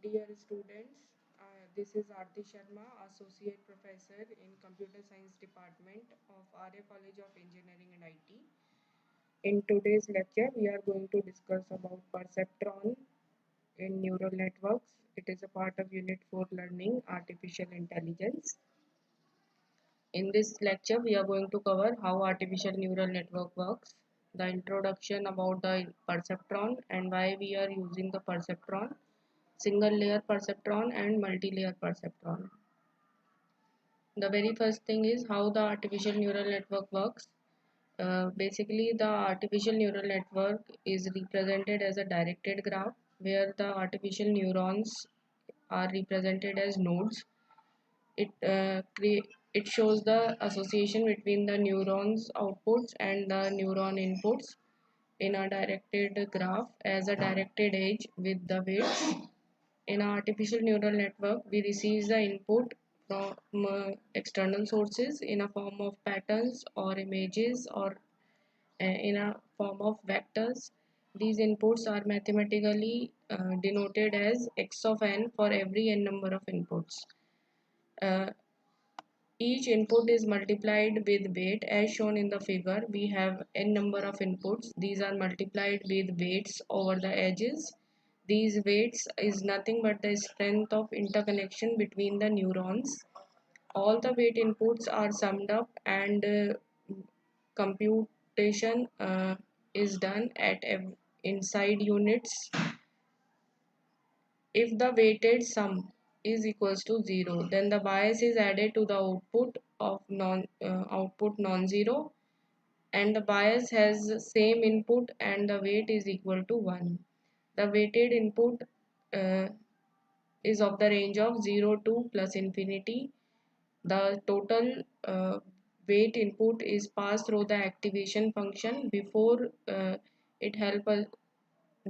Dear students, this is Aarti Sharma, Associate Professor in Computer Science Department of Arya College of Engineering and IT. In today's lecture, we are going to discuss about perceptron in neural networks. It is a part of Unit 4 Learning Artificial Intelligence. In this lecture, we are going to cover how artificial neural network works, the introduction about the perceptron and why we are using the perceptron, single layer perceptron and multi-layer perceptron. The very first thing is how the artificial neural network works. Basically, the artificial neural network is represented as a directed graph where the artificial neurons are represented as nodes. It shows the association between the neurons outputs and the neuron inputs in a directed graph as a directed edge with the weights. In an artificial neural network, we receive the input from external sources in a form of patterns or images or in a form of vectors. These inputs are mathematically denoted as x of n for every n number of inputs. Uh, each input is multiplied with weight as shown in the figure. We have n number of inputs. These are multiplied with weights over the edges. These weights is nothing but the strength of interconnection between the neurons. All the weight inputs are summed up and computation is done at inside units. If the weighted sum is equals to 0, then the bias is added to the output of output non-zero, and the bias has same input and the weight is equal to 1. The weighted input uh, is of the range of 0 to plus infinity. The total weight input is passed through the activation function before it helps us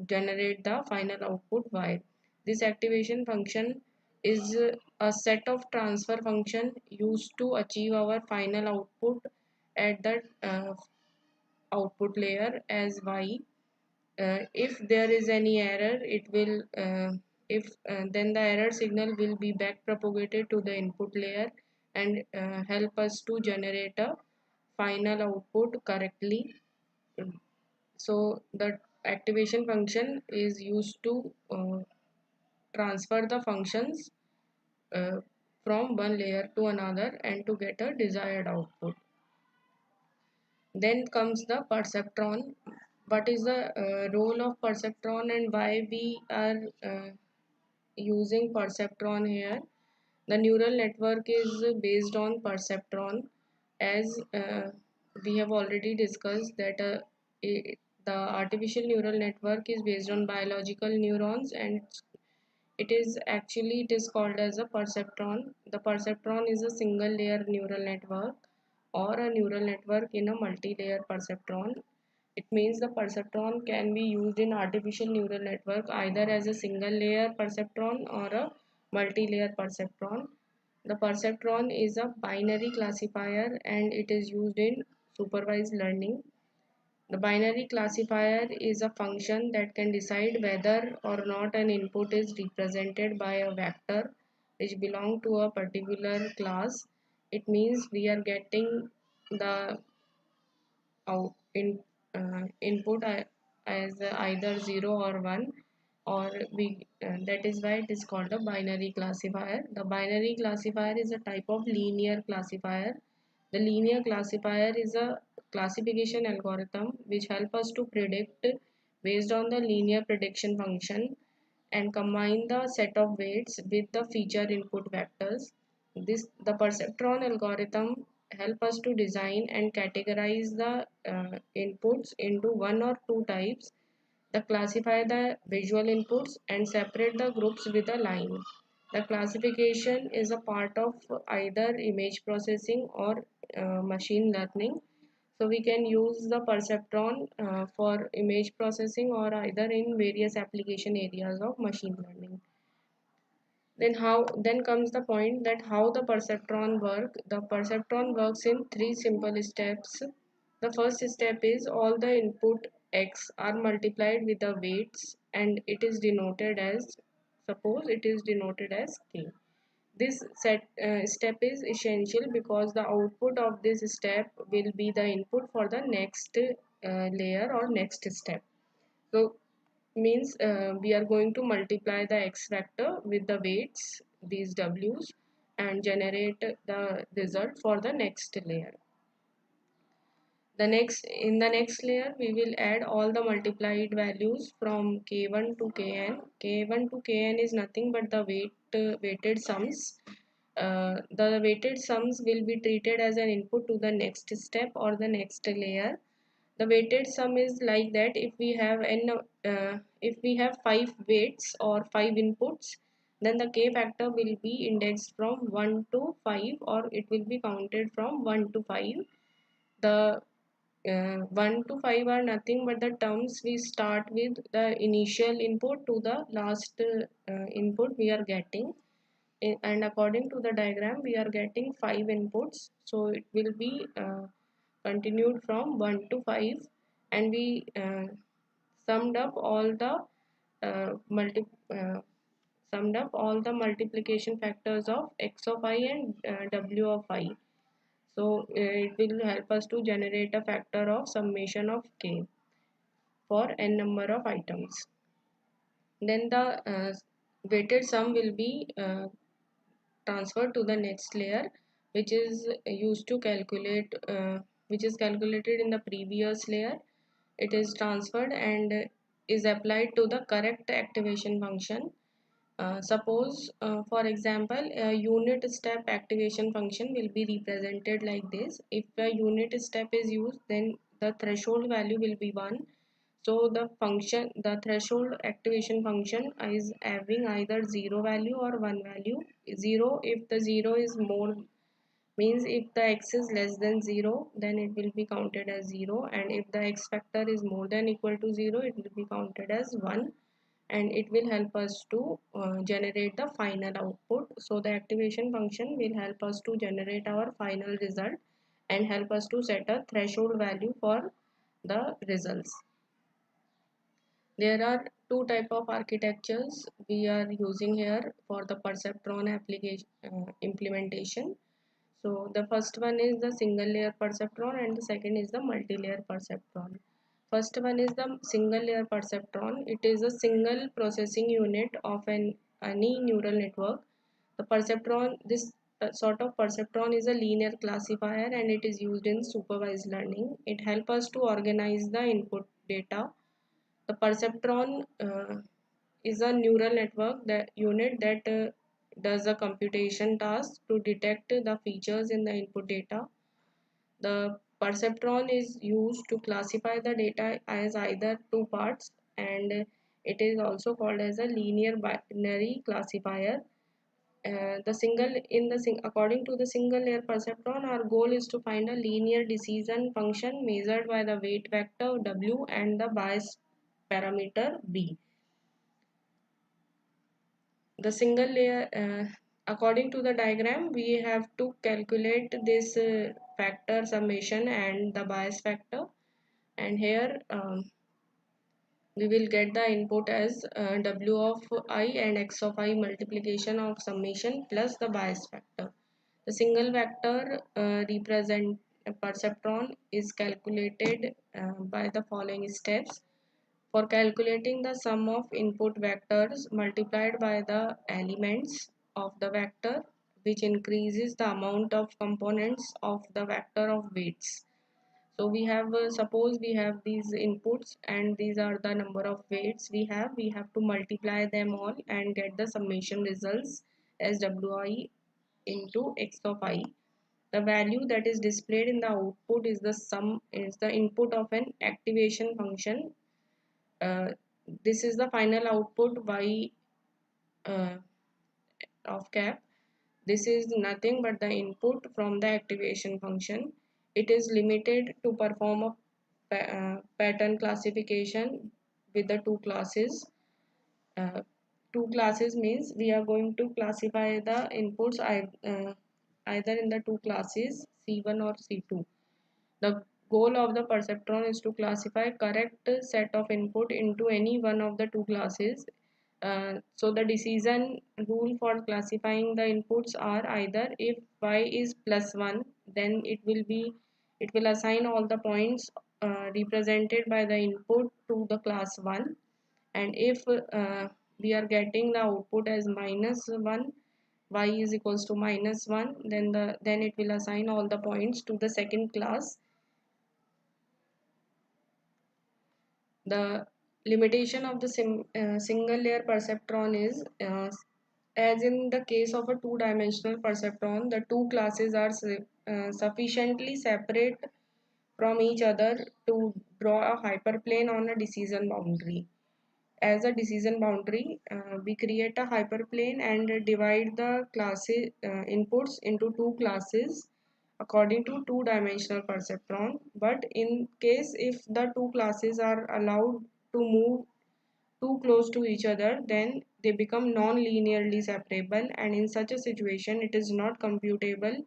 generate the final output y. This activation function is a set of transfer function used to achieve our final output at the output layer as y. If there is any error, it will if then the error signal will be back propagated to the input layer and help us to generate a final output correctly. So the activation function is used to transfer the functions uh, from one layer to another and to get a desired output. Then comes the perceptron. What is the role of perceptron and why we are using perceptron here? The neural network is based on perceptron, as we have already discussed that the artificial neural network is based on biological neurons, and it is called as a perceptron. The perceptron is a single layer neural network or a neural network in a multi-layer perceptron. It means the perceptron can be used in artificial neural network either as a single layer perceptron or a multi-layer perceptron. The perceptron is a binary classifier and it is used in supervised learning. The binary classifier is a function that can decide whether or not an input is represented by a vector which belong to a particular class. It means we are getting the out input as either 0 or 1, or we that is why it is called a binary classifier. The binary classifier is a type of linear classifier. The linear classifier is a classification algorithm which help us to predict based on the linear prediction function and combine the set of weights with the feature input vectors. The perceptron algorithm help us to design and categorize the inputs into one or two types, the classify the visual inputs and separate the groups with a line. The classification is a part of either image processing or machine learning. So we can use the perceptron for image processing or either in various application areas of machine learning. Then comes the point that how the perceptron work. The perceptron works in three simple steps. The first step is all the input x are multiplied with the weights and it is denoted as Suppose it is denoted as K. This step is essential because the output of this step will be the input for the next layer or next step. So means we are going to multiply the x factor with the weights, these w's, and generate the result for the next layer. In the next layer we will add all the multiplied values from k1 to kn. K1 to kn is nothing but the weighted sums. The weighted sums will be treated as an input to the next step or the next layer. The weighted sum is like that: if we have 5 weights or 5 inputs, then the k factor will be indexed from 1 to 5, or it will be counted from 1 to 5. The 1 to 5 are nothing but the terms we start with the initial input to the last input we are getting. And according to the diagram we are getting 5 inputs, so it will be continued from 1 to 5, and we summed up all the uh, multi uh, summed up all the multiplication factors of x of I and w of I. So it will help us to generate a factor of summation of k for n number of items. Then the weighted sum will be transferred to the next layer, which is used to calculate which is calculated in the previous layer. It is transferred and is applied to the correct activation function. Suppose for example a unit step activation function will be represented like this. If a unit step is used, then the threshold value will be 1. So the threshold activation function is having either 0 value or 1 value. 0 if the 0 is more, means if the x is less than 0, then it will be counted as 0, and if the x factor is more than equal to 0, it will be counted as 1, and it will help us to generate the final output. So the activation function will help us to generate our final result and help us to set a threshold value for the results. There are two type of architectures we are using here for the perceptron application implementation. So the first one is the single layer perceptron and the second is the multi-layer perceptron. First one is the single layer perceptron. It is a single processing unit of any neural network. The perceptron, this sort of perceptron is a linear classifier and it is used in supervised learning. It helps us to organize the input data. The perceptron is a neural network that unit that does a computation task to detect the features in the input data. The perceptron is used to classify the data as either two parts, and it is also called as a linear binary classifier. According to the single layer perceptron, our goal is to find a linear decision function measured by the weight vector W and the bias parameter B. The single layer, according to the diagram, we have to calculate this factor summation and the bias factor, and here we will get the input as W of I and X of I multiplication of summation plus the bias factor. The single vector represent perceptron is calculated by the following steps. For calculating the sum of input vectors multiplied by the elements of the vector, which increases the amount of components of the vector of weights. So we have suppose we have these inputs and these are the number of weights we have to multiply them all and get the summation results as wi into x of I. The value that is displayed in the output is the input of an activation function. uh, this is the final output y uh, of cap. This is nothing but the input from the activation function. It is limited to perform a pattern classification with the two classes. uh, Two classes means we are going to classify the inputs either in the two classes C1 or C2. The goal of the perceptron is to classify correct set of input into any one of the two classes So the decision rule for classifying the inputs are either if y is +1, then it will assign all the points represented by the input to the class 1, and if we are getting the output as -1, y is equals to -1, then it will assign all the points to the second class. The limitation of the single layer perceptron is, as in the case of a two-dimensional perceptron, the two classes are sufficiently separate from each other to draw a hyperplane on a decision boundary. As a decision boundary, we create a hyperplane and divide the classes inputs into two classes according to two-dimensional perceptron. But in case if the two classes are allowed to move too close to each other, then they become non-linearly separable, and in such a situation it is not computable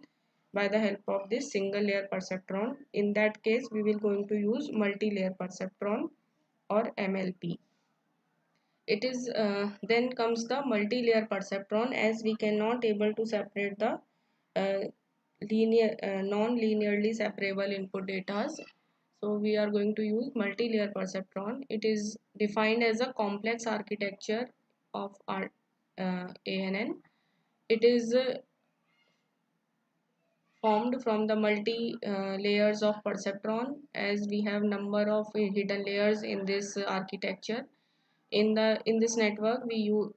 by the help of this single layer perceptron. In that case, we will going to use multi-layer perceptron or MLP. It is then comes the multi-layer perceptron, as we cannot able to separate the non-linearly separable input data. So we are going to use multi-layer perceptron. It is defined as a complex architecture of our ANN. It is formed from the multi layers of perceptron, as we have number of hidden layers in this architecture. In this network, we use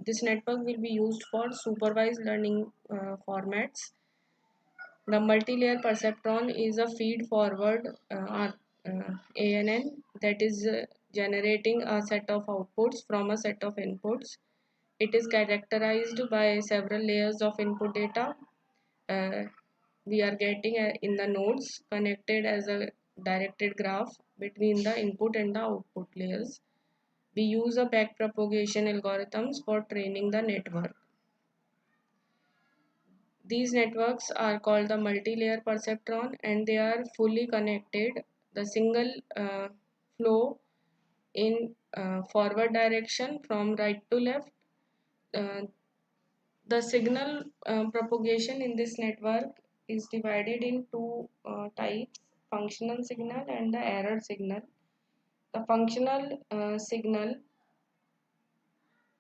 this network will be used for supervised learning formats. The multi-layer perceptron is a feed-forward ANN that is generating a set of outputs from a set of inputs. It is characterized by several layers of input data. Uh, we are getting in the nodes connected as a directed graph between the input and the output layers. We use a backpropagation algorithms for training the network. These networks are called the multi-layer perceptron, and they are fully connected. The single flow in forward direction from right to left. Uh, the signal propagation in this network is divided in two types: functional signal and the error signal. The functional signal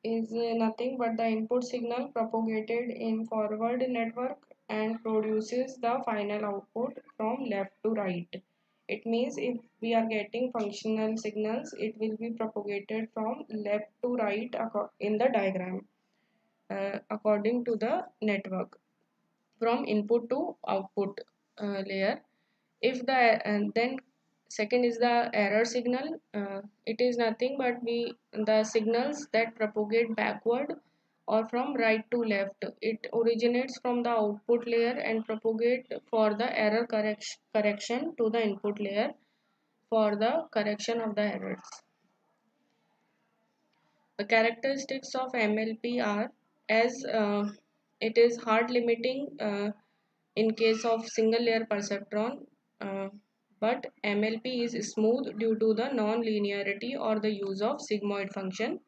is nothing but the input signal propagated in forward network and produces the final output from left to right. It means if we are getting functional signals, it will be propagated from left to right in the diagram according to the network from input to output layer. If the and then second is the error signal. It is nothing but the signals that propagate backward or from right to left. It originates from the output layer and propagate for the error correction to the input layer for the correction of the errors. The characteristics of MLP are, as it is hard limiting in case of single layer perceptron, uh, but MLP is smooth due to the non-linearity or the use of sigmoid function.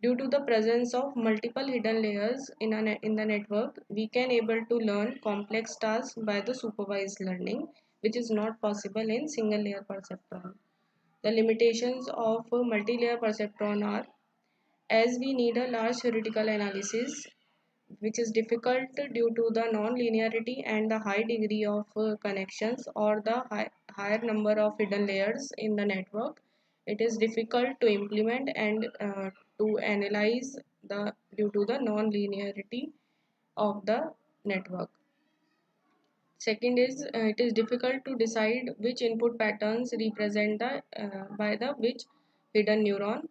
Due to the presence of multiple hidden layers in the network, we can able to learn complex tasks by the supervised learning, which is not possible in single layer perceptron. The limitations of multi-layer perceptron are, as we need a large theoretical analysis, which is difficult due to the non-linearity and the high degree of connections or the higher number of hidden layers in the network. It is difficult to implement and to analyze the due to the non-linearity of the network. Second is, it is difficult to decide which input patterns represent the by the which hidden neuron.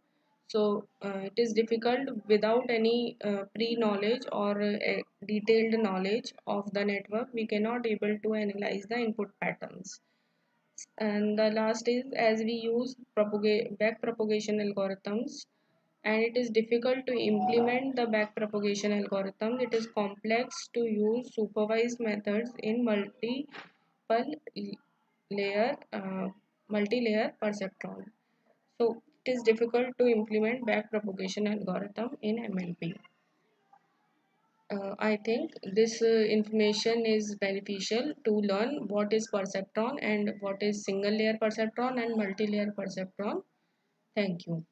So it is difficult without any pre-knowledge or detailed knowledge of the network. We cannot able to analyze the input patterns. And the last is, as we use back propagation algorithms, and it is difficult to implement the back propagation algorithm. It is complex to use supervised methods in layer multi-layer perceptron. So it is difficult to implement backpropagation algorithm in MLP. I think this information is beneficial to learn what is perceptron and what is single layer perceptron and multi-layer perceptron. Thank you.